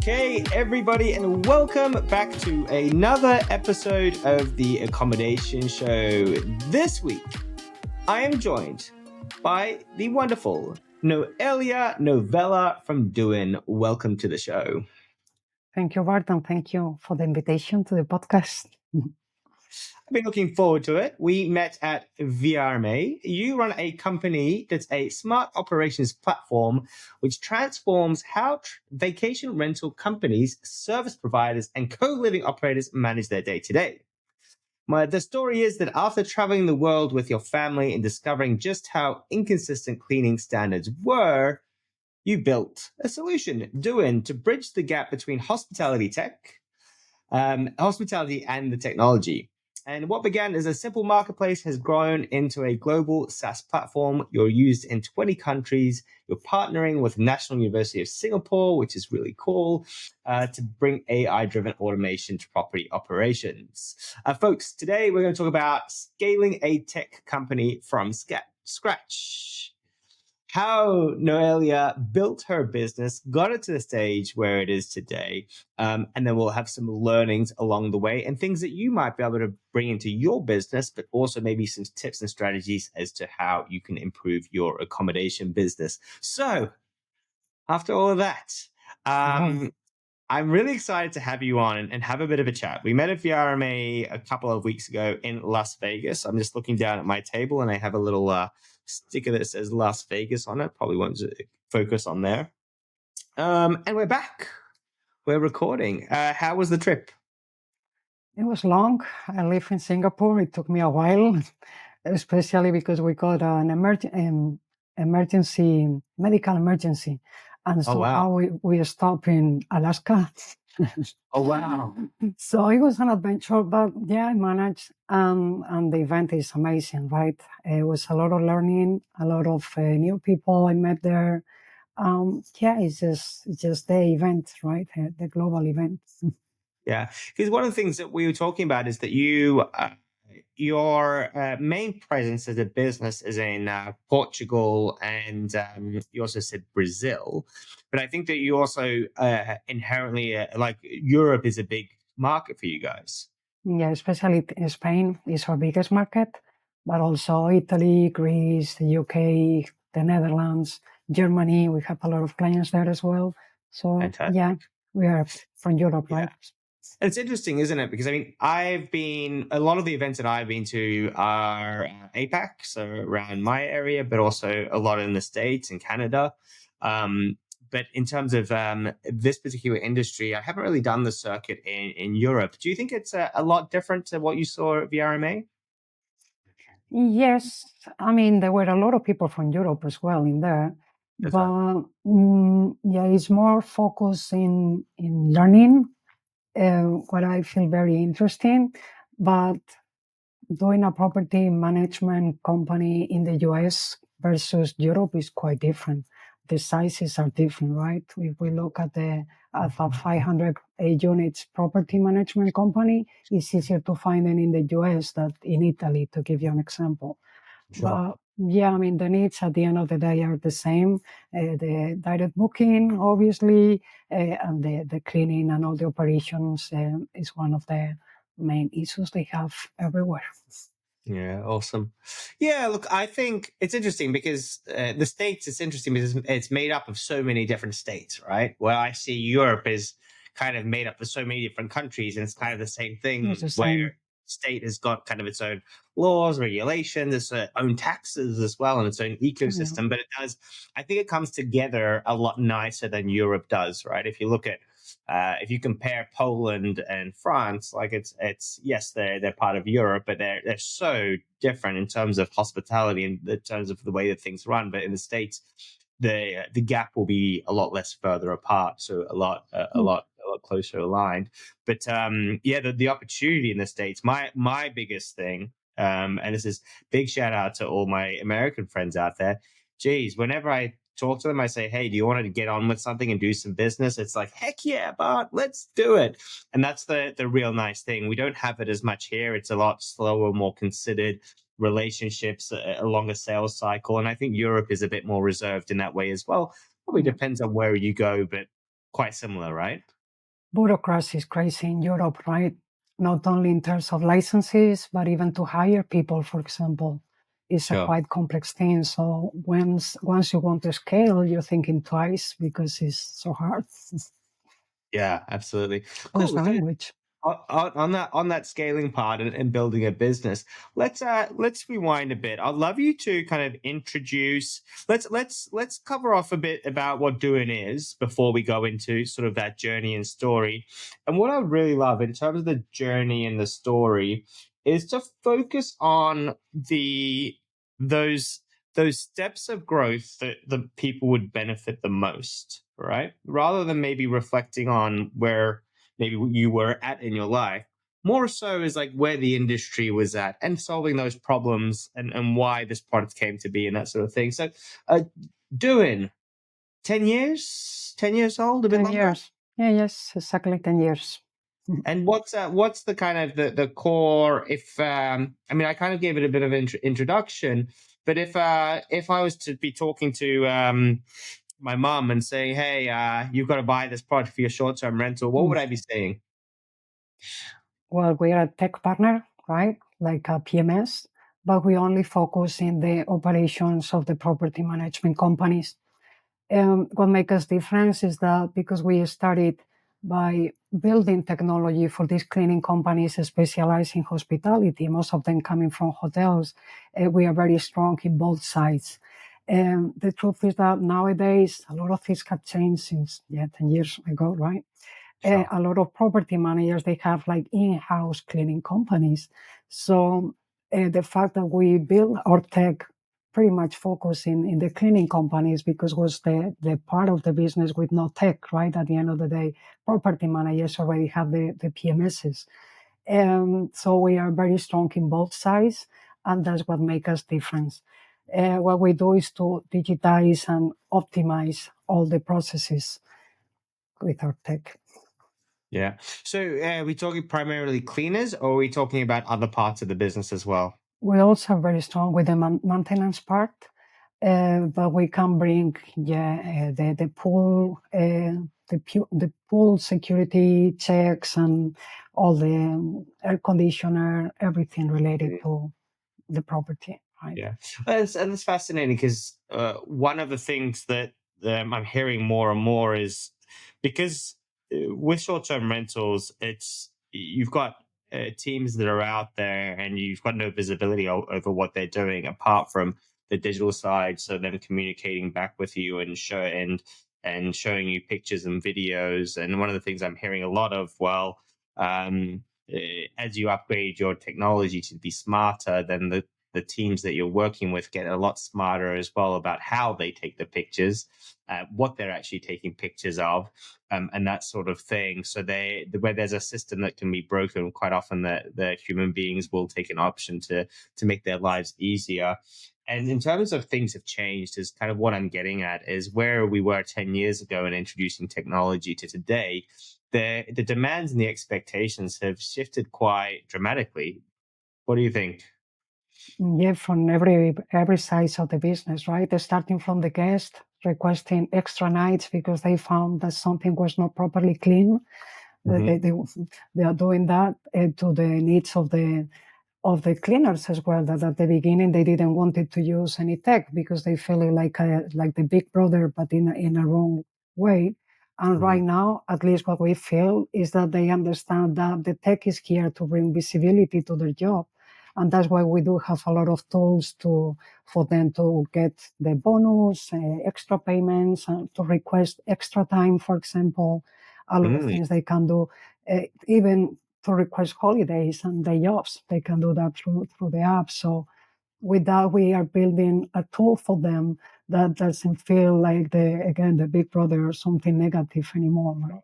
Okay, everybody, and welcome back to another episode of the Accommodation Show. This week, I am joined by the wonderful Noelia Novella from Doinn. Welcome to the show. Thank you, Bart, and thank you for the invitation to the podcast. I've been looking forward to it. We met at VRMA. You run a company that's a smart operations platform which transforms how vacation rental companies, service providers, and co-living operators manage their day-to-day. The story is that after traveling the world with your family and discovering just how inconsistent cleaning standards were, you built a solution, Doinn, to bridge the gap between hospitality and the technology. And what began as a simple marketplace has grown into a global SaaS platform. You're used in 20 countries. You're partnering with the National University of Singapore, which is really cool, to bring AI-driven automation to property operations. Folks, today we're going to talk about scaling a tech company from scratch. How Noelia built her business, got it to the stage where it is today, and then we'll have some learnings along the way and things that you might be able to bring into your business, but also maybe some tips and strategies as to how you can improve your accommodation business. So, after all of that, I'm really excited to have you on and have a bit of a chat. We met at VRMA a couple of weeks ago in Las Vegas. I'm just looking down at my table and I have a little sticker that says Las Vegas on it. Probably won't focus on there. And we're back. We're recording. How was the trip? It was long. I live in Singapore. It took me a while, especially because we got an medical emergency. And so we stopped in Alaska. Oh, wow. So it was an adventure, but yeah, I managed. And the event is amazing, right? It was a lot of learning, a lot of new people I met there. Yeah, it's just the event, right? The global event. Yeah, because one of the things that we were talking about is that your main presence as a business is in Portugal, and you also said Brazil. But I think that you also inherently, like Europe is a big market for you guys. Yeah, especially Spain is our biggest market, but also Italy, Greece, the UK, the Netherlands, Germany. We have a lot of clients there as well. So Fantastic. Yeah, we are from Europe, right? It's interesting, isn't it? Because I mean, a lot of the events that I've been to are APAC, so around my area, but also a lot in the States and Canada. But in terms of this particular industry, I haven't really done the circuit in Europe. Do you think it's a lot different to what you saw at VRMA? Yes, I mean, there were a lot of people from Europe as well in there. That's But yeah, it's more focused in learning, what I feel very interesting. But doing a property management company in the US versus Europe is quite different. The sizes are different, right? If we look at a 500 units property management company, it's easier to find them in the US than in Italy, to give you an example. Sure. But yeah, I mean, the needs at the end of the day are the same. The direct booking, obviously, and the cleaning and all the operations is one of the main issues they have everywhere. Yeah, awesome. Yeah, look, I think it's interesting because the States, it's interesting because it's made up of so many different states, right? Well, I see Europe is kind of made up of so many different countries, and it's kind of the same thing where state has got kind of its own laws, regulations, its own taxes as well, and its own ecosystem. But I think it comes together a lot nicer than Europe does, right? If you look at if you compare Poland and France, like it's yes, they're part of Europe, but they're so different in terms of hospitality and in terms of the way that things run. But in the States, the gap will be a lot less further apart, so a lot closer aligned. But the opportunity in the States, my biggest thing, and this is big shout out to all my American friends out there. Geez, whenever I talk to them, I say, hey, do you want to get on with something and do some business? It's like, heck yeah, Bart, let's do it. And that's the real nice thing. We don't have it as much here. It's a lot slower, more considered relationships, a longer sales cycle. And I think Europe is a bit more reserved in that way as well. Probably depends on where you go, but quite similar, right? bureaucracy is crazy in Europe, right? Not only in terms of licenses, but even to hire people, for example, is a Sure. quite complex thing. So once you want to scale, you're thinking twice because it's so hard. Yeah, absolutely. There's Cool. the So language. on that scaling part and building a business, let's rewind a bit. I'd love you to kind of introduce. Let's cover off a bit about what Doinn is before we go into sort of that journey and story. And what I really love in terms of the journey and the story is to focus on those those steps of growth that the people would benefit the most, right? Rather than maybe reflecting on where maybe you were at in your life. More so is like where the industry was at and solving those problems and why this product came to be and that sort of thing. So, Doinn, 10 years, 10 years old, a bit 10 longer. years. Yeah, yes, exactly 10 years. And what's the kind of the core? If I mean, I kind of gave it a bit of introduction, but if I was to be talking to my mom and saying, "Hey, you've got to buy this product for your short-term rental," what would I be saying? Well, we are a tech partner, right? Like a PMS, but we only focus in the operations of the property management companies. What makes us different is that because we started by building technology for these cleaning companies specialized in hospitality, most of them coming from hotels, we are very strong in both sides. The truth is that nowadays a lot of things have changed since 10 years ago, right? Sure. A lot of property managers, they have like in-house cleaning companies. So the fact that we build our tech pretty much focus in the cleaning companies because was the part of the business with no tech, right? At the end of the day, property managers already have the PMSs. So we are very strong in both sides, and that's what makes us different. What we do is to digitize and optimize all the processes with our tech. Yeah. So, are we talking primarily cleaners, or are we talking about other parts of the business as well? We also are very strong with the maintenance part, but we can bring the pool the pool security checks and all the air conditioner, everything related to the property, right? Yeah, and it's fascinating because one of the things that I'm hearing more and more is because with short-term rentals, it's you've got teams that are out there, and you've got no visibility over what they're doing apart from the digital side. So them communicating back with you and showing you pictures and videos. And one of the things I'm hearing a lot of, well, as you upgrade your technology to be smarter, then the teams that you're working with get a lot smarter as well about how they take the pictures, what they're actually taking pictures of, and that sort of thing. So where there's a system that can be broken, quite often the human beings will take an option to make their lives easier. And in terms of things have changed, is kind of what I'm getting at is where we were 10 years ago in introducing technology to today. The demands and the expectations have shifted quite dramatically. What do you think? Yeah, from every side of the business, right? They're starting from the guest requesting extra nights because they found that something was not properly clean. Mm-hmm. They are doing that to the needs of the cleaners as well. That at the beginning they didn't want it to use any tech because they feel it like the big brother, but in a wrong way. And Mm-hmm. right now, at least what we feel is that they understand that the tech is here to bring visibility to their job, and that's why we do have a lot of tools for them to get the bonus, extra payments, to request extra time, for example. A lot of Mm. things they can do, even to request holidays and day offs. They can do that through the app. So with that, we are building a tool for them that doesn't feel like the big brother or something negative anymore. Right?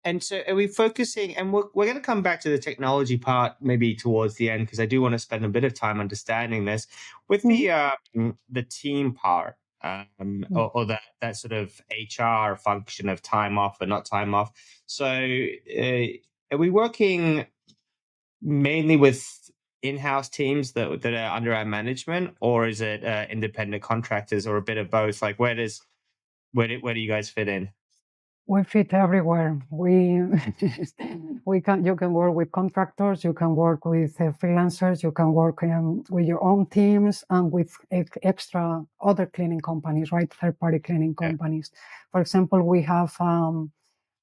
And so, are we focusing? And we're going to come back to the technology part maybe towards the end because I do want to spend a bit of time understanding this with Mhm. the team part, or that sort of HR function of time off or not time off. So, are we working mainly with in-house teams that are under our management, or is it independent contractors, or a bit of both? Like, where do you guys fit in? We fit everywhere. You can work with contractors, you can work with freelancers, you can work with your own teams and with extra other cleaning companies, right? Third-party cleaning companies. For example, we have,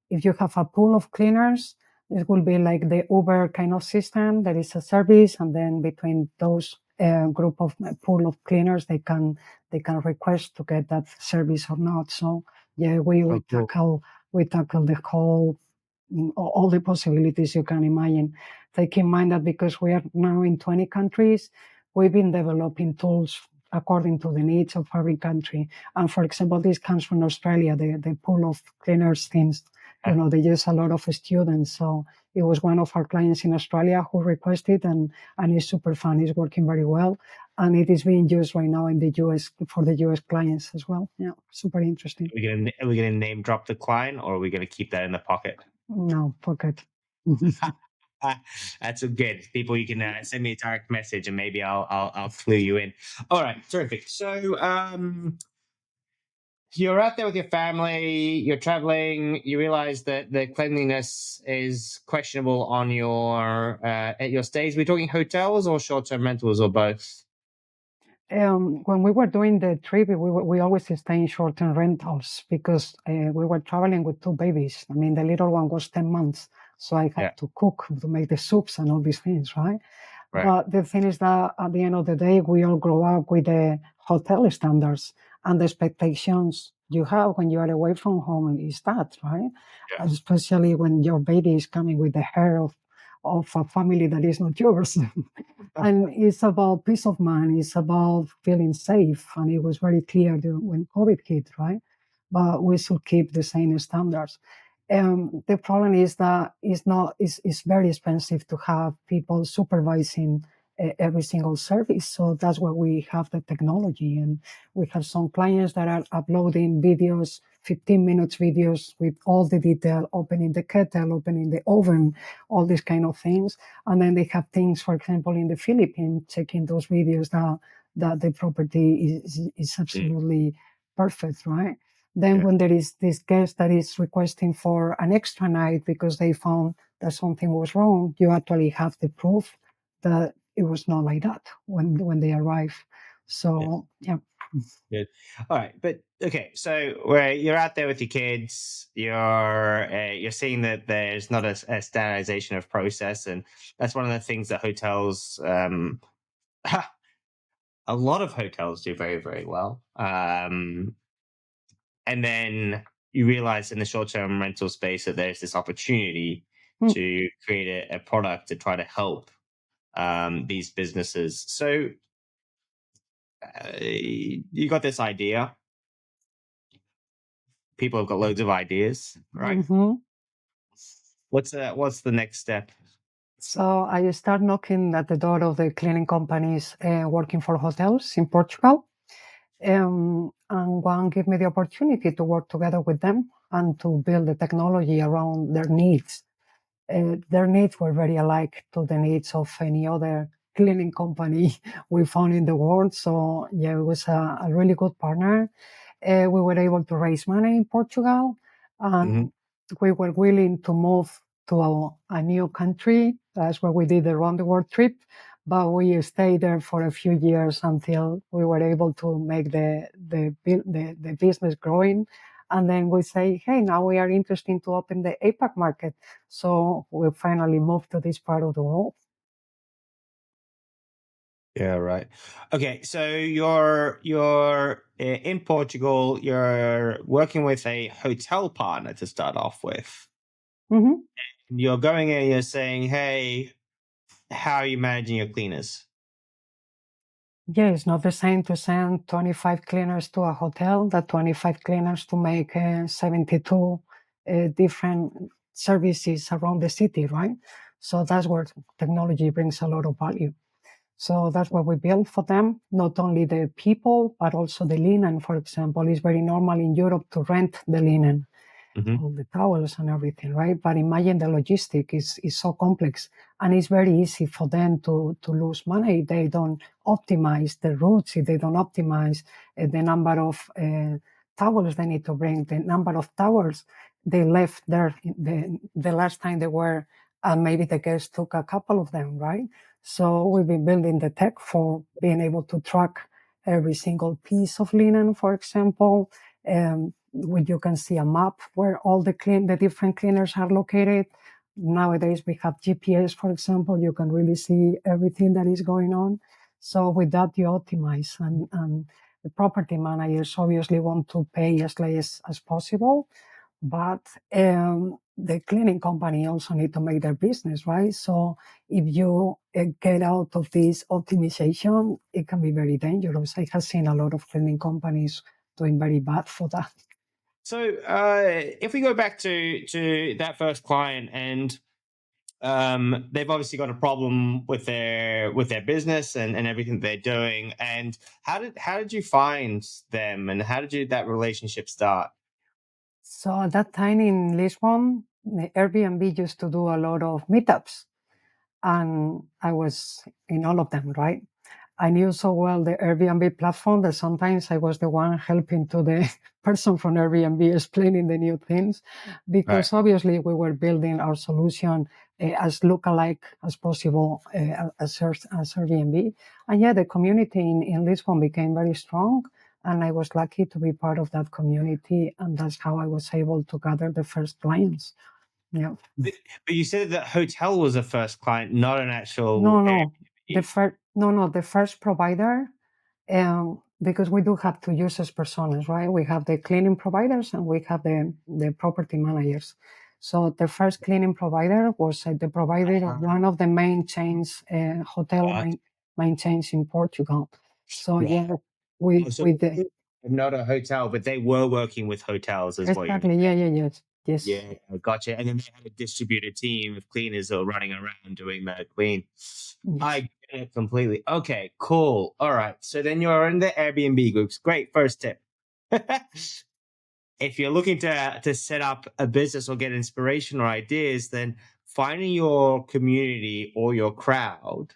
if you have a pool of cleaners, it will be like the Uber kind of system. There is a service, and then between those group of pool of cleaners, they can request to get that service or not. So yeah, Oh, cool. we tackle the whole all the possibilities you can imagine. Take in mind that because we are now in 20 countries, we've been developing tools according to the needs of every country. And for example, this comes from Australia, the pool of cleaners teams. They use a lot of students. So it was one of our clients in Australia who requested, and it's super fun. It's working very well. And it is being used right now in the US for the US clients as well. Yeah, super interesting. Are we gonna name drop the client, or are we gonna keep that in the pocket? No, pocket. That's good. People, you can send me a direct message, and maybe I'll clue you in. All right, terrific. So, you're out there with your family. You're traveling. You realize that the cleanliness is questionable on your at your stays. We're talking hotels or short-term rentals or both. When we were doing the trip, we always stay in short-term rentals because we were traveling with two babies. I mean, the little one was 10 months, so I had to cook, to make the soups and all these things, right? Right. But the thing is that at the end of the day, we all grow up with the hotel standards and the expectations you have when you are away from home is that, right? Yeah. Especially when your baby is coming with the hair of a family that is not yours. And it's about peace of mind. It's about feeling safe. And it was very clear when COVID hit, right? But we should keep the same standards. The problem is that it's very expensive to have people supervising every single service. So that's why we have the technology. And we have some clients that are uploading videos, 15 minutes videos with all the detail, opening the kettle, opening the oven, all these kind of things. And then they have things, for example, in the Philippines, checking those videos that the property is absolutely perfect, right? Then when there is this guest that is requesting for an extra night because they found that something was wrong, you actually have the proof that it was not like that when they arrive. So yeah. Good. All right, but okay. So where you're out there with your kids, you're seeing that there's not a standardization of process, and that's one of the things that hotels, a lot of hotels do very very well. And then you realize in the short-term rental space that there's this opportunity to create a product to try to help these businesses. So you got this idea. People have got loads of ideas, right? Mm-hmm. What's the next step? So I start knocking at the door of the cleaning companies working for hotels in Portugal. And one gave me the opportunity to work together with them and to build the technology around their needs. Their needs were very alike to the needs of any other cleaning company we found in the world. So yeah, it was a really good partner. We were able to raise money in Portugal, and we were willing to move to a new country. That's where we did the round the world trip. But we stayed there for a few years until we were able to make the business growing. And then we say, hey, now we are interested to open the APAC market. So we finally moved to this part of the world. Yeah, right. Okay, so you're in Portugal. You're working with a hotel partner to start off with. Mm-hmm. You're going in. You're saying, "Hey, how are you managing your cleaners?" Yeah, it's not the same to send 25 cleaners to a hotel that 25 cleaners to make 72 different services around the city, right? So that's where technology brings a lot of value. So that's what we build for them, not only the people, but also the linen, for example. It's very normal in Europe to rent the linen, all the towels and everything, right? But imagine the logistic is so complex, and it's very easy for them to lose money. They don't optimize the routes, if they don't optimize the number of towels they need to bring, the number of towels they left there the last time they were, and maybe the guests took a couple of them, right? So we've been building the tech for being able to track every single piece of linen, for example. Where you can see a map where all the different cleaners are located. Nowadays we have GPS, for example. You can really see everything that is going on. So with that, you optimize, and the property managers obviously want to pay as less as possible, but the cleaning company also need to make their business, right? So if you get out of this optimization, it can be very dangerous. I have seen a lot of cleaning companies doing very bad for that. So if we go back to that first client, and they've obviously got a problem with their business and everything they're doing, and how did you find them, and how did that relationship start? So at that time in Lisbon, the Airbnb used to do a lot of meetups, and I was in all of them, right? I knew so well the Airbnb platform that sometimes I was the one helping to the person from Airbnb explaining the new things, Right. because obviously we were building our solution as lookalike as possible as Airbnb. And yeah, the community in Lisbon became very strong. And I was lucky to be part of that community. And that's how I was able to gather the first clients. Yeah. But you said that hotel was a first client, not an actual No, no. Airbnb. The first provider, because we do have two users personas, right? We have the cleaning providers and we have the property managers. So the first cleaning provider was the provider of one of the main chains, hotel Uh, main chains in Portugal. So right. yeah, we Oh, so with the not a hotel, but they were working with hotels, is what you mean. exactly, yes. Yeah, gotcha. And then they had a distributed team of cleaners that were running around doing the clean. Yes. I get it completely. Okay, cool. All right. So then you're in the Airbnb groups. Great. First tip. If you're looking to set up a business or get inspiration or ideas, then finding your community or your crowd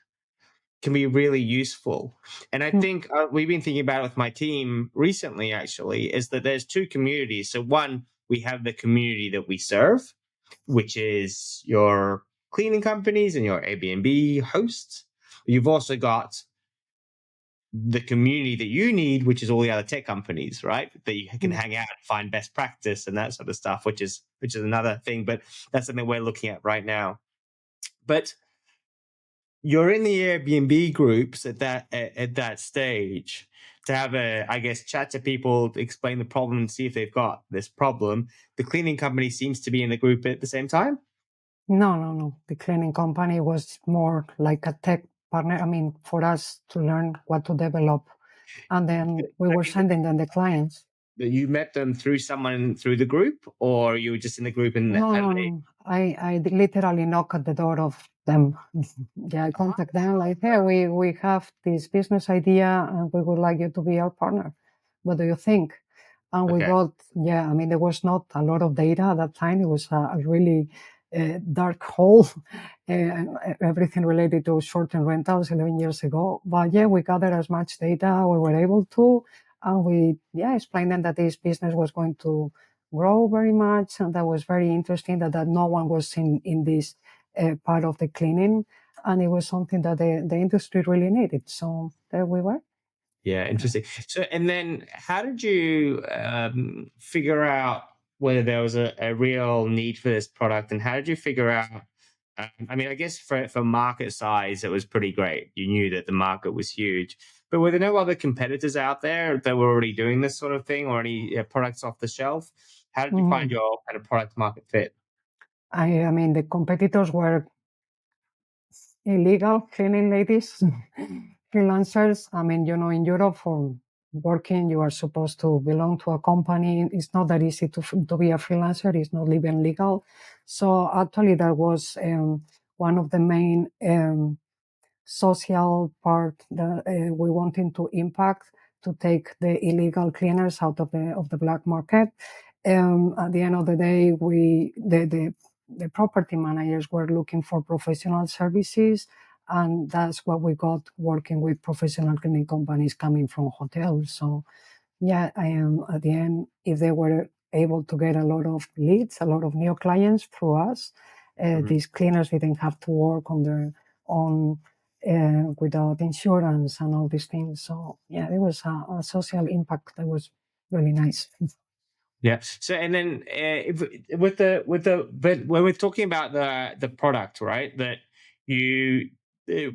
can be really useful. And I Mm, think we've been thinking about it with my team recently, actually, is that there's two communities. So, one, we have the community that we serve, which is your cleaning companies and your Airbnb hosts. You've also got the community that you need, which is all the other tech companies, right? That you can mm. hang out, find best practice and that sort of stuff, which is another thing. But that's something we're looking at right now. But you're in the Airbnb groups at that stage to have a, I guess, chat to people, to explain the problem and see if they've got this problem. The cleaning company seems to be in the group at the same time. No. The cleaning company was more like a tech partner. I mean, for us to learn what to develop. And then we I were mean, that sending them the clients. you met them through someone through the group, or you were just in the group and they. No. I literally knock at the door of them. Yeah, I contact them like, hey, we have this business idea and we would like you to be our partner. What do you think? And we Okay. got, yeah, I mean, there was not a lot of data at that time. It was a really dark hole, everything related to short-term rentals 11 years ago. But yeah, we gathered as much data we were able to. And we, yeah, explained them that this business was going to grow very much. And that was very interesting that no one was in this part of the cleaning. And it was something that the industry really needed. So there we were. Yeah, interesting. So, and then how did you figure out whether there was a real need for this product, and how did you figure out? I mean, I guess for market size, it was pretty great. You knew that the market was huge, but were there no other competitors out there that were already doing this sort of thing, or any products off the shelf? How did you find Mhm. your kind of product market fit? I mean, the competitors were illegal cleaning ladies, freelancers. I mean, in Europe for working, you are supposed to belong to a company. It's not that easy to be a freelancer. It's not even legal. So actually, that was one of the main social part that we wanting to impact to take the illegal cleaners out of the black market. At the end of the day, the property managers were looking for professional services, and that's what we got working with professional cleaning companies coming from hotels. So yeah, I am at the end. If they were able to get a lot of leads, a lot of new clients through us. These cleaners didn't have to work on their own without insurance and all these things. So yeah, it was a social impact that was really nice. Yeah. So, and then with the but when we're talking about the product, right? That you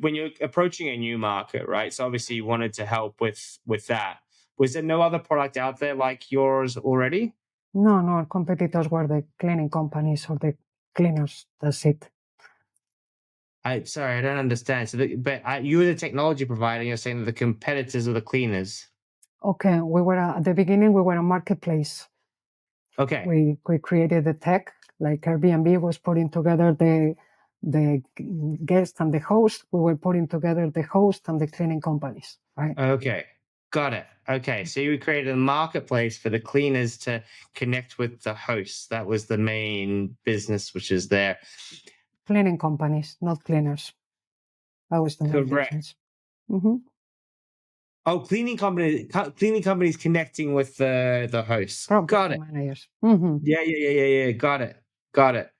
when you're approaching a new market, right? So obviously you wanted to help with that. Was there no other product out there like yours already? No, no, our competitors were the cleaning companies or the cleaners. That's it. Sorry, I don't understand. So, you were the technology provider. And you're saying that the competitors are the cleaners. Okay, we were at the beginning. We were a marketplace. Okay. We created the tech, like Airbnb was putting together the guest and the host. We were putting together the host and the cleaning companies, right? Okay. Got it. Okay. So you created a marketplace for the cleaners to connect with the hosts. That was the main business, which is there. Cleaning companies, not cleaners. That was the main Correct. difference. Mm-hmm. Oh, cleaning companies connecting with the hosts. Got Property it. managers. Mm-hmm. Yeah. Got it. Got it.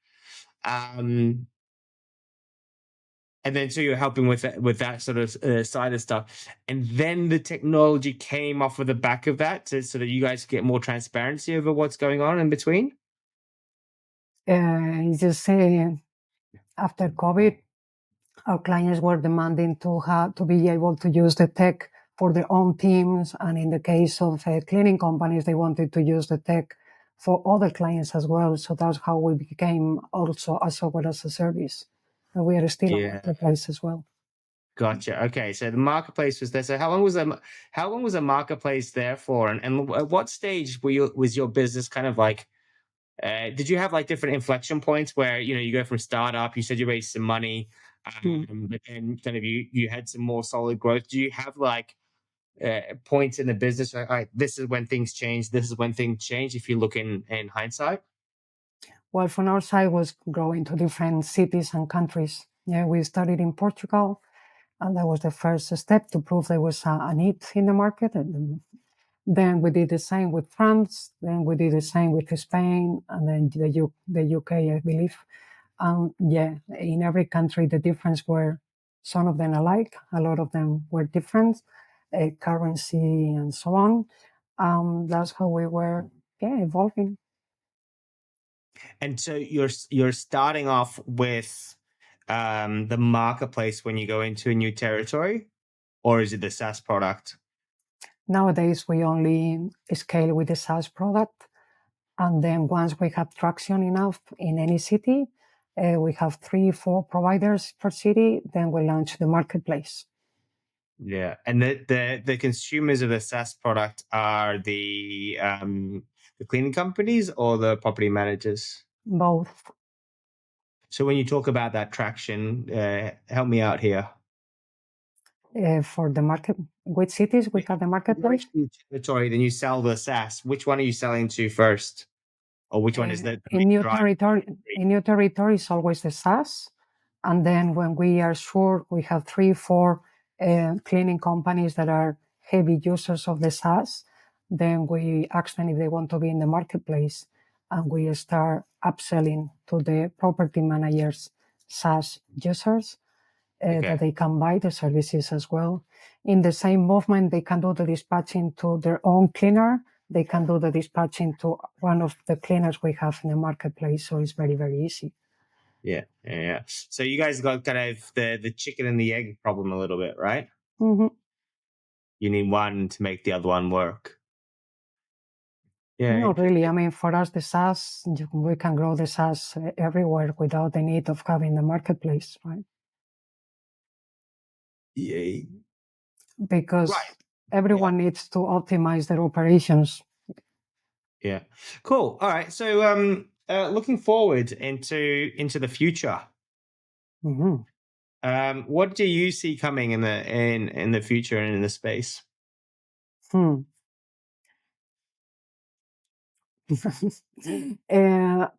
And then so you're helping with that sort of side of stuff, and then the technology came off of the back of that to so that you guys get more transparency over what's going on in between. It's just saying after COVID, our clients were demanding to be able to use the tech for their own teams, and in the case of cleaning companies, they wanted to use the tech for other clients as well. So that's how we became also a software as a service. And we are still a Yeah. marketplace as well. Gotcha. Okay, so the marketplace was there. So how long was the marketplace there for? And at what stage was your business kind of like? Did you have like different inflection points where you go from startup? You said you raised some money, but then kind of you had some more solid growth. Do you have like points in the business? Like, this is when things change. This is when things change. If you look in hindsight. Well, from our side was growing to different cities and countries. Yeah, we started in Portugal, and that was the first step to prove there was a need in the market. And then we did the same with France. Then we did the same with Spain, and then the UK, I believe. Yeah, in every country, the difference were some of them alike, a lot of them were different, currency and so on. That's how we were, evolving. And so you're starting off with the marketplace when you go into a new territory, or is it the SaaS product? Nowadays, we only scale with the SaaS product. And then once we have traction enough in any city, we have 3, 4 providers per city, then we launch the marketplace. Yeah, and the consumers of the SaaS product are the cleaning companies or the property managers. Both. So when you talk about that traction, help me out here. For the market, which cities we have the marketplace? Territory, then you sell the SaaS. Which one are you selling to first, or which one is the in new drive? territory? In new territory is always the SaaS, and then when we are sure we have 3, 4 cleaning companies that are heavy users of the SaaS, then we ask them if they want to be in the marketplace, and we start upselling to the property managers SaaS users. That they can buy the services as well. In the same movement, they can do the dispatching to their own cleaner. They can do the dispatching to one of the cleaners we have in the marketplace. So it's very, very easy. Yeah. So you guys got kind of the chicken and the egg problem a little bit, right? Mm-hmm. You need one to make the other one work. Yeah, Not really. I mean, for us, the SaaS, we can grow the SaaS everywhere without the need of having the marketplace, right? Yeah. Because Right. everyone needs to optimize their operations. Yeah. Cool. All right. So looking forward into the future, Mm-hmm. what do you see coming in the future and in the space? I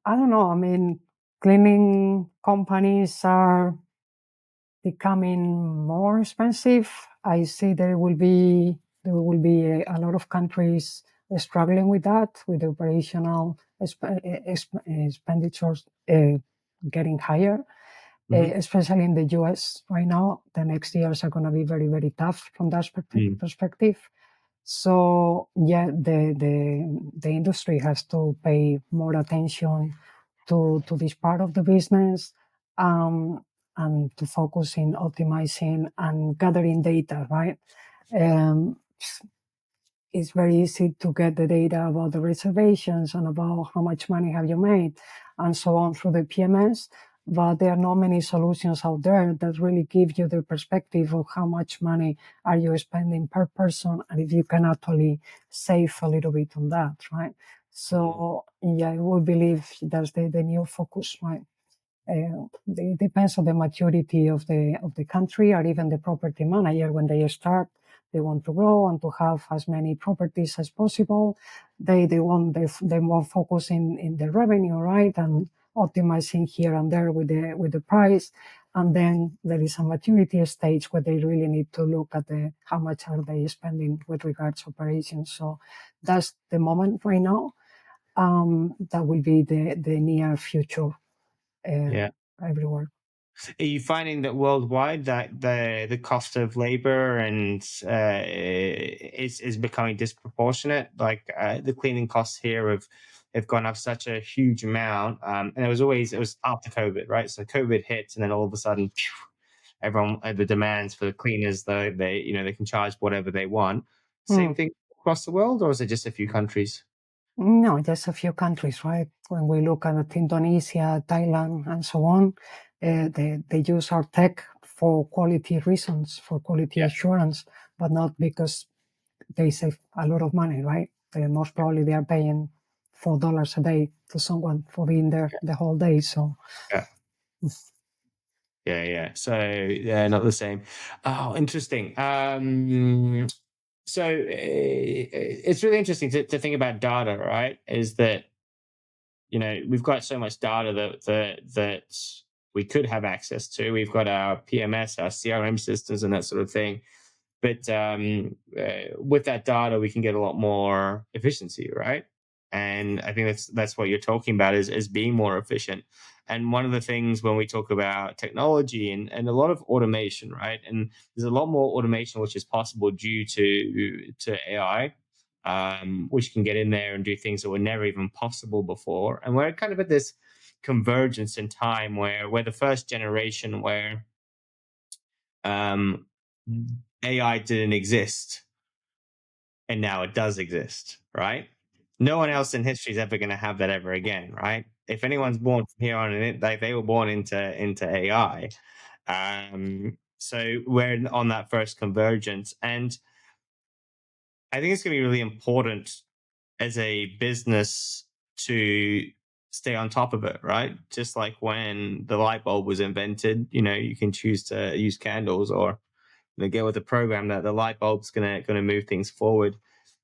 don't know. I mean, cleaning companies are becoming more expensive. I see there will be a lot of countries struggling with that, with the operational expenditures getting higher, especially in the US right now. The next years are going to be very, very tough from that perspective. So yeah, the industry has to pay more attention to this part of the business, and to focus in optimizing and gathering data, right? Um, it's very easy to get the data about the reservations and about how much money have you made and so on through the PMS. But there are not many solutions out there that really give you the perspective of how much money are you spending per person, and if you can actually save a little bit on that, right? So yeah, I would believe that's the new focus, right? It depends on the maturity of the country or even the property manager. When they start, they want to grow and to have as many properties as possible. They more focus in the revenue, right, and optimizing here and there with the price. And then there is a maturity stage where they really need to look at how much are they spending with regards to operations. So that's the moment right now. That will be the near future. Everywhere. Are you finding that worldwide that the cost of labor and is becoming disproportionate? Like the cleaning costs here have gone up such a huge amount, and it was after COVID, right? So COVID hits, and then all of a sudden, everyone the demands for the cleaners, they can charge whatever they want. Same thing across the world, or is it just a few countries? No, just a few countries, right? When we look at Indonesia, Thailand, and so on, they use our tech for quality reasons, for quality assurance, but not because they save a lot of money, right? Most probably they are paying $4 a day to someone for being there the whole day. So yeah. So yeah, not the same. Oh, interesting. So it's really interesting to think about data, right? Is that we've got so much data that we could have access to. We've got our PMS, our CRM systems, and that sort of thing. But with that data, we can get a lot more efficiency, right? And I think that's what you're talking about is being more efficient. And one of the things when we talk about technology and a lot of automation, right? And there's a lot more automation which is possible due to AI, which can get in there and do things that were never even possible before. And we're kind of at this convergence in time where we're the first generation where AI didn't exist, and now it does exist, right? No one else in history is ever going to have that ever again, right? If anyone's born from here on in, like they were born into AI. So we're on that first convergence, and I think it's going to be really important as a business to stay on top of it, right? Just like when the light bulb was invented, you can choose to use candles or get with a program that the light bulb's gonna move things forward.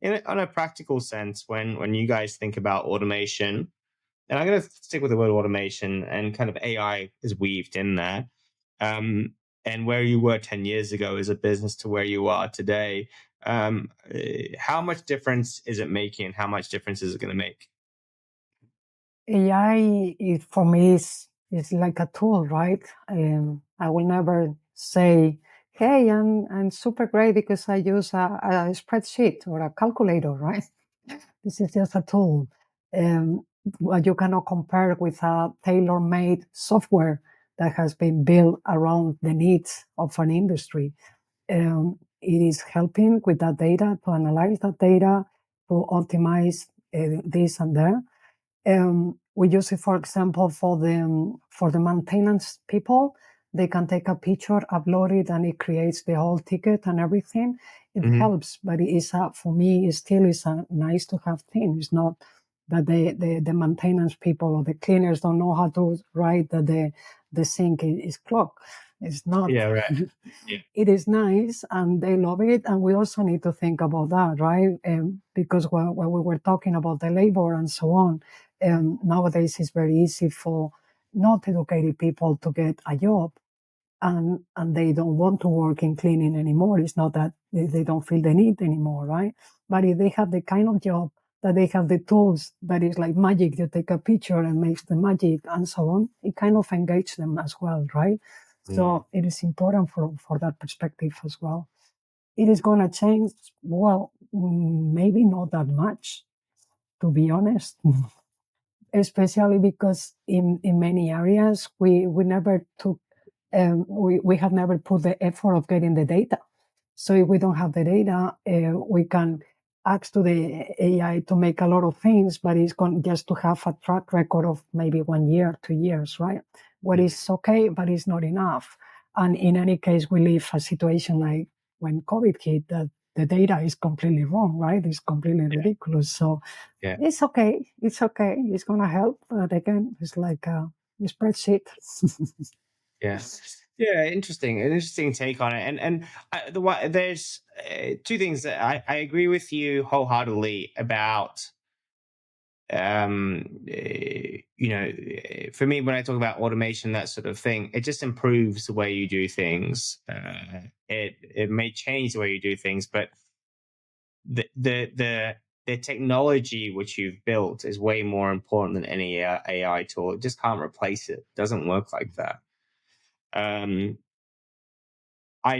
On a practical sense, when you guys think about automation, and I'm gonna stick with the word automation, and kind of AI is weaved in there. And where you were 10 years ago as a business to where you are today, how much difference is it making? How much difference is it going to make? AI, for me, is like a tool, right? I will never say, hey, I'm super great because I use a spreadsheet or a calculator, right? This is just a tool. What you cannot compare with a tailor-made software that has been built around the needs of an industry. It is helping with that data, to analyze that data, to optimize this and there. We use it, for example, for the maintenance people. They can take a picture, upload it, and it creates the whole ticket and everything. It helps, but it is for me, it still is a nice to have thing. It's not that the maintenance people or the cleaners don't know how to write that the sink is clogged. It's not. Yeah, right. Yeah. It is nice and they love it. And we also need to think about that, right? Because when we were talking about the labor and so on, nowadays it's very easy for not educated people to get a job. and they don't want to work in cleaning anymore. It's not that they don't feel the need anymore, right? But if they have the kind of job that they have the tools that is like magic, you take a picture and makes the magic and so on, it kind of engages them as well, right? So it is important for that perspective as well. It is going to change, well, maybe not that much, to be honest. Especially because in many areas we never took we have never put the effort of getting the data. So if we don't have the data, we can ask to the AI to make a lot of things, but it's going just to have a track record of maybe 1 year, 2 years, right? What is okay, but it's not enough. And in any case, we live a situation like when COVID hit, that the data is completely wrong, right? It's completely ridiculous. So it's okay. It's okay. It's going to help. But again, it's like a spreadsheet. Yeah, interesting. An interesting take on it. And there's two things that I agree with you wholeheartedly about. For me, when I talk about automation, that sort of thing, it just improves the way you do things. It may change the way you do things, but the technology which you've built is way more important than any AI tool. It just can't replace it. It doesn't work like that. I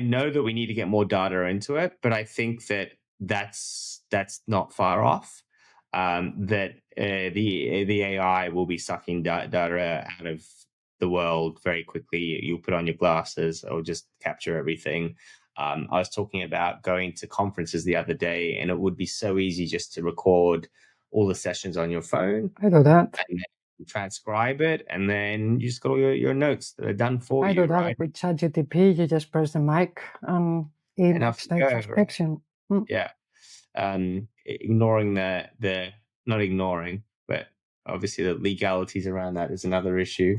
know that we need to get more data into it, but I think that that's not far off. That the AI will be sucking data out of the world very quickly. You'll put on your glasses, or just capture everything. I was talking about going to conferences the other day, and it would be so easy just to record all the sessions on your phone. I do that. And then transcribe it, and then you just got all your notes that are done for I you, do that right? with ChatGPT. You just press the mic and it And off makes you the go, transcription. right? Yeah. Ignoring the not ignoring, but obviously the legalities around that is another issue.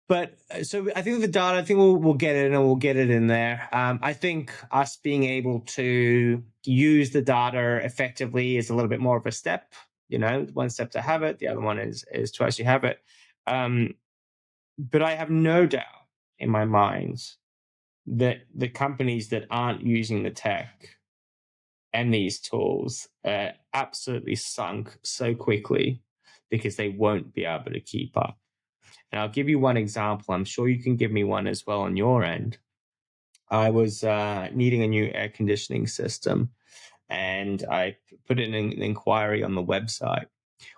But so I think the data, I think we'll get it, and we'll get it in there. I think us being able to use the data effectively is a little bit more of a step. One step to have it, the other one is to actually have it. But I have no doubt in my mind that the companies that aren't using the tech and these tools are absolutely sunk so quickly because they won't be able to keep up. And I'll give you one example. I'm sure you can give me one as well on your end. I was needing a new air conditioning system, and I put in an inquiry on the website,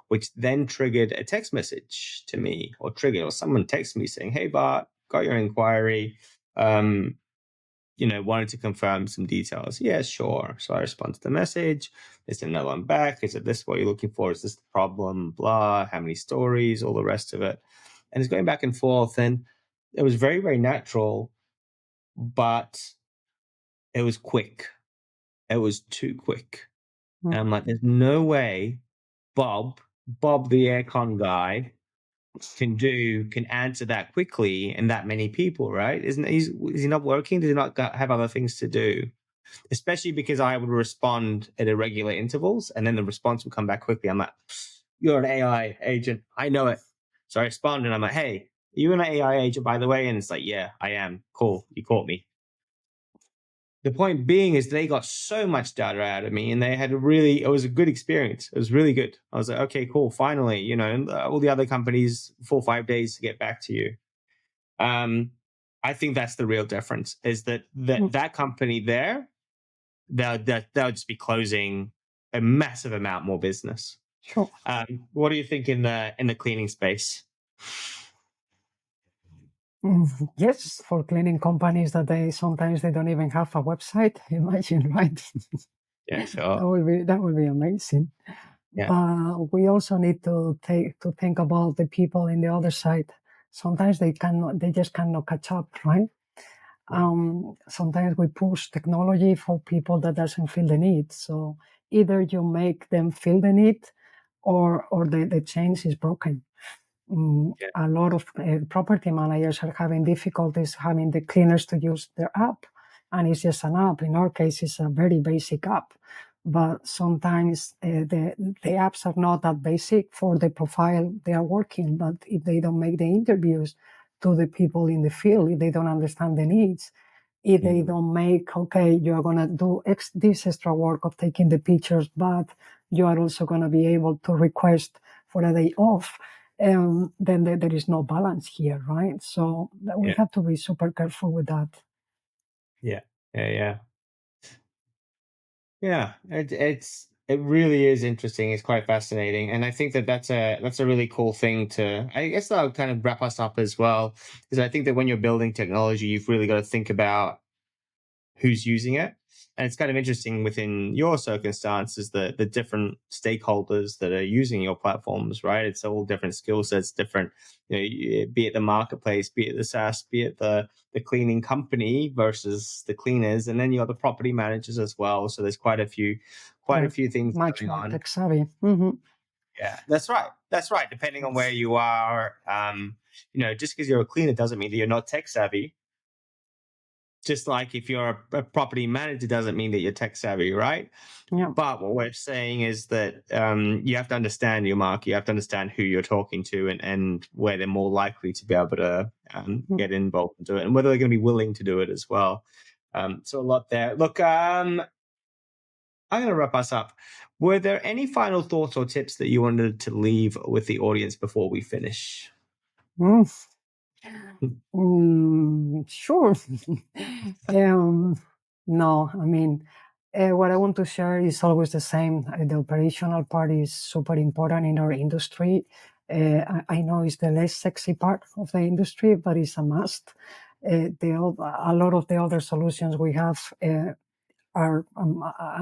which then triggered a text message to me, or someone texted me saying, "Hey, Bart, got your inquiry. Wanted to confirm some details." Yeah, sure. So I respond to the message. They said, "No, I'm back. Is it this what you're looking for? Is this the problem? Blah, how many stories, all the rest of it." And it's going back and forth. And it was very, very natural, but it was quick. It was too quick. And I'm like, there's no way Bob, the aircon guy, can answer that quickly, and that many people, right? Is he not working? Does he not have other things to do? Especially because I would respond at irregular intervals, and then the response would come back quickly. I'm like, "You're an AI agent. I know it." So I respond, and I'm like, "Hey, are you an AI agent, by the way?" And it's like, "Yeah, I am." "Cool. You caught me." The point being is they got so much data out of me, and it was a good experience. It was really good. I was like, "Okay, cool. Finally, all the other companies, 4 or 5 days to get back to you." I think that's the real difference, is that company there, they'll just be closing a massive amount more business. Sure. What do you think in the cleaning space? Yes, for cleaning companies that sometimes they don't even have a website. Imagine, right? Yeah, sure. That would be amazing. Yeah. But we also need to think about the people in the other side. Sometimes they just cannot catch up, right? Sometimes we push technology for people that doesn't feel the need. So either you make them feel the need, or the change is broken. A lot of property managers are having difficulties having the cleaners to use their app, and it's just an app. In our case, it's a very basic app, but sometimes the apps are not that basic for the profile they are working. But if they don't make the interviews, to the people in the field if they don't understand the needs. If they don't make, okay, you're going to do this extra work of taking the pictures, but you are also going to be able to request for a day off, then there is no balance here, right? So we have to be super careful with that. Yeah. It really is interesting. It's quite fascinating, and I think that's a really cool thing to. I guess that'll kind of wrap us up as well, because I think that when you're building technology, you've really got to think about who's using it. And it's kind of interesting within your circumstances, the different stakeholders that are using your platforms, right? It's all different skill sets, different, be it the marketplace, be it the SaaS, be it the cleaning company versus the cleaners, and then you have the property managers as well. So there's quite a few things much going more on. tech savvy. Mm-hmm. Yeah, that's right. That's right. Depending on where you are, just because you're a cleaner doesn't mean that you're not tech savvy. Just like if you're a property manager doesn't mean that you're tech savvy, right? Yeah. But what we're saying is that you have to understand your market. You have to understand who you're talking to and where they're more likely to be able to get involved and do it, and whether they're going to be willing to do it as well. So a lot there. Look, I'm going to wrap us up. Were there any final thoughts or tips that you wanted to leave with the audience before we finish? Sure. No, I mean, what I want to share is always the same. The operational part is super important in our industry. I know it's the less sexy part of the industry, but it's a must. A lot of the other solutions we have are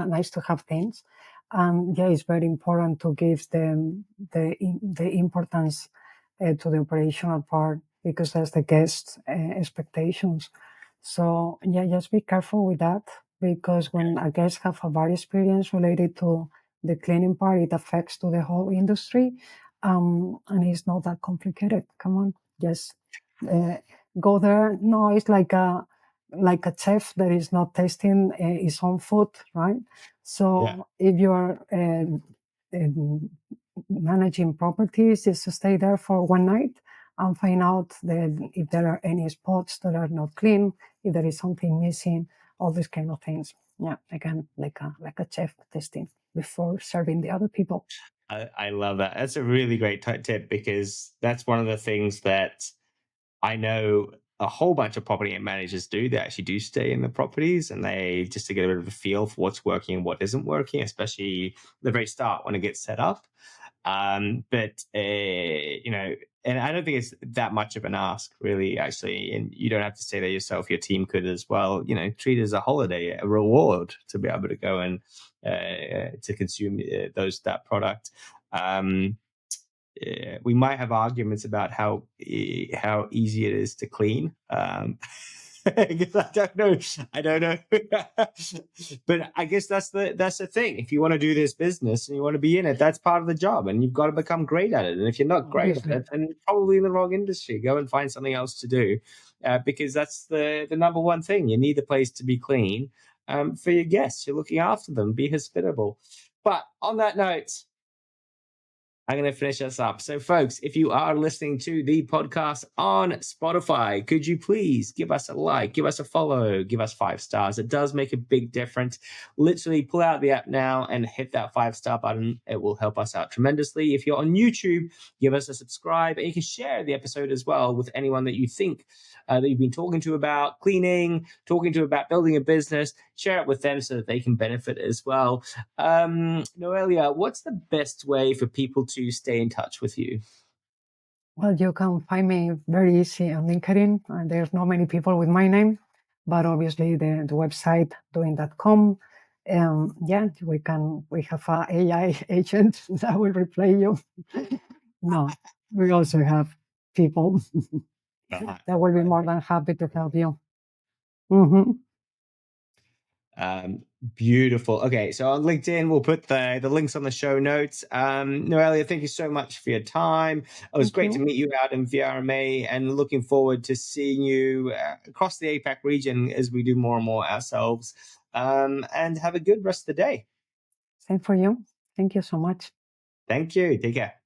nice to have things. Yeah, it's very important to give them the importance to the operational part because that's the guest expectations. So yeah, just be careful with that because when a guest have a bad experience related to the cleaning part, it affects to the whole industry. And it's not that complicated. Come on, just go there. No, it's like a chef that is not tasting his own food, right? So if you are managing properties, just to stay there for one night and find out that if there are any spots that are not clean, if there is something missing, all these kind of things. Yeah, again, like a chef testing before serving the other people. I love that. That's a really great tip because that's one of the things that I know a whole bunch of property managers do. They actually do stay in the properties and they just to get a bit of a feel for what's working and what isn't working, especially at the very start when it gets set up. And I don't think it's that much of an ask, really, actually. And you don't have to say that yourself. Your team could as well, treat it as a holiday, a reward to be able to go and to consume that product. We might have arguments about how easy it is to clean. Because I don't know. But I guess that's the thing. If you want to do this business and you want to be in it, that's part of the job, and you've got to become great at it. And if you're not great at it, then you're probably in the wrong industry. Go and find something else to do, because that's the number one thing. You need the place to be clean for your guests. You're looking after them. Be hospitable. But on that note, I'm going to finish us up. So, folks, if you are listening to the podcast on Spotify, could you please give us a like, give us a follow, give us 5 stars? It does make a big difference. Literally pull out the app now and hit that 5-star button. It will help us out tremendously. If you're on YouTube, give us a subscribe, and you can share the episode as well with anyone that you think that you've been talking to about cleaning, talking to about building a business. Share it with them so that they can benefit as well. Noelia, what's the best way for people to stay in touch with you? Well, you can find me very easy on LinkedIn. There's not many people with my name, but obviously the website Doinn.com. Yeah, we have an AI agent that will replace you. No, we also have people that will be more than happy to help you. Mm-hmm. Beautiful. Okay, so on LinkedIn, we'll put the links on the show notes. Noelia, thank you so much for your time. It was great to meet you out in VRMA, and looking forward to seeing you across the APAC region as we do more and more ourselves. And have a good rest of the day. Same for you. Thank you so much. Thank you. Take care.